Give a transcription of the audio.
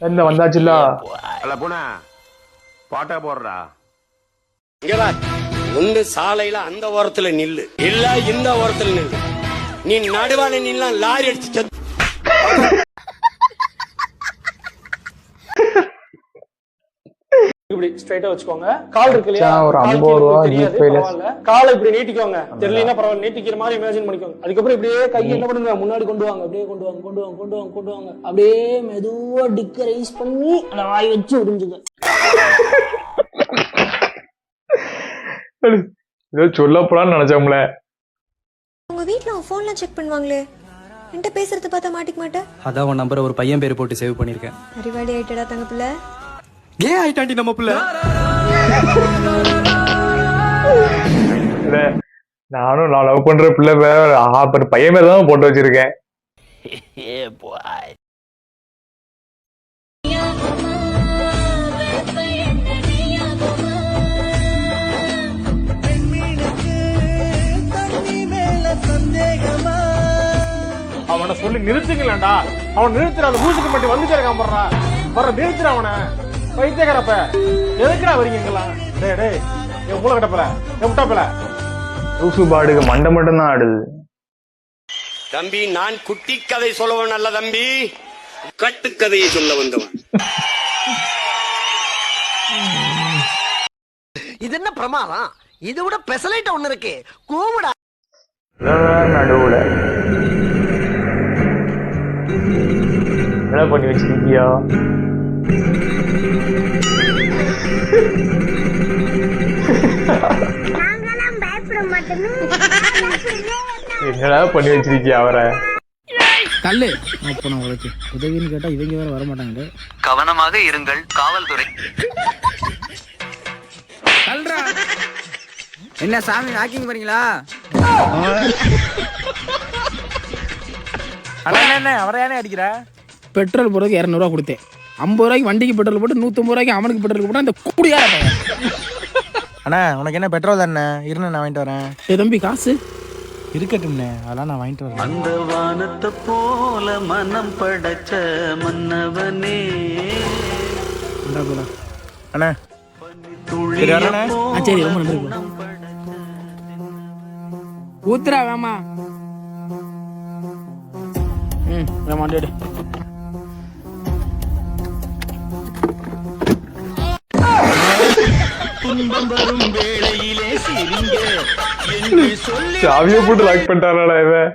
என்ன வந்தாச்சுல்ல அல்ல பூனா பாட்டா போடுறா இங்க வா. ஒண்ணு சாலையில அந்த ஓரத்துல நில்லு, இல்ல இந்த ஓரத்துல நில்லு. நீ நடுவால நின்னா லாரி அடிச்சு இப்படி ஸ்ட்ரைட்டா வச்சுக்கோங்க. கால் இருக்கு இல்லையா, ஒரு கால் 50 கீழே ரூபா தெரியாது, ஜிபேல பரவாயில்ல. காலை இப்படி நீட்டிக்கோங்க. தெரியலனா பரவாயில்ல, நீட்டிக்கிற மாதிரி இமேஜின் பண்ணிக்கோங்க. அதுக்கப்புறம் இப்படியே கையை என்ன பண்ணுங்க, முன்னாடி கொண்டு வாங்க. அப்படியே கொண்டு வாங்க, கொண்டு வாங்க, கொண்டு வாங்க, கொண்டு வாங்க. அப்படியே மெதுவா டிக்க ரைஸ் பண்ணி அந்த வாய் வச்சு விடுஞ்சுங்க. ஏதோ சொல்ல போலான்னு நினைச்சோம்ல. உங்க வீட்ல உன் போன்ல செக் பண்ணுவாங்களே, என்கிட்ட பேசுறது பார்த்தா மாட்டிக்க மாட்டேன். அதான் உன் நம்பரை ஒரு பையன் பேர் போட்டு சேவ் பண்ணிருக்கேன். அறிவாளி ஆயிட்டடா தங்க பிள்ளை. ஏன் ஆயிட்டாண்டி நம்ம பிள்ளை? நானும் நான் லவ் பண்ற பிள்ளை பையன் மேல தான் போட்டு வச்சிருக்கேன். அவனை சொல்லி நிறுத்துங்களேன்டா. அவன் நிறுத்துற, அந்த மூச்சுக்கு மட்டும் வந்து கேட்காம போடுறா. வர நிறுத்துற அவனை. வைத்தியக்காரப்ப எதுக்குடா வரீங்களா? டேய் டேய், என் மூளை கட்டப்பல, என் முட்டாப்பல. லூசு பாடுக்கு மண்டை மட்டும் தான் ஆடுது. தம்பி, நான் குட்டி கதை சொல்லவன் அல்ல தம்பி, கட்டுக்கதையை சொல்ல வந்தவன். இது என்ன பிரமாதம்? இது விட பெசலைட் ஒண்ணு இருக்கு, கூவுடா. நடுவுல என்ன பண்ணி வச்சிருக்கியா? என்னடா பண்ணி வச்சிருக்கியா அவரை? கல்லு அப்ப நான் உழைச்சு உதவின்னு கேட்டா இவங்க வேற வர மாட்டாங்க. கவனமாக இருங்கள் காவல்துறை. என்ன சாமி வாக்கிங் போறீங்களா? அவரையானே அடிக்கிற. பெட்ரோல் போறதுக்கு 200 ரூபா கொடுத்தேன். 50 ரூபாய்க்கு வண்டிக்கு பெட்ரோல் போட்டு 150 ரூபாய்க்கு அவனுக்கு பெட்ரோல் போட்டு அந்த கூடியா. அண்ணா உனக்கு என்ன பெட்ரோல் தானே? இருண்ணே நான் வாங்கிட்டு வரேன். ஏ தம்பி காசு இருக்கட்டும்ண்ணே, அதெல்லாம் நான் வாங்கிட்டு வரேன். அந்த வானத்தை போல மனம் படைச்ச மன்னவனே. அண்ணா சரி ரொம்ப நன்றி. ஊத்துறா வேமா. வேமாண்டே. துன்பம் வரும் வேளையிலே சிரிங்க என்று சொல்லி சாவியை போட்டு லாக் பண்ணிட்டாரா இவன்?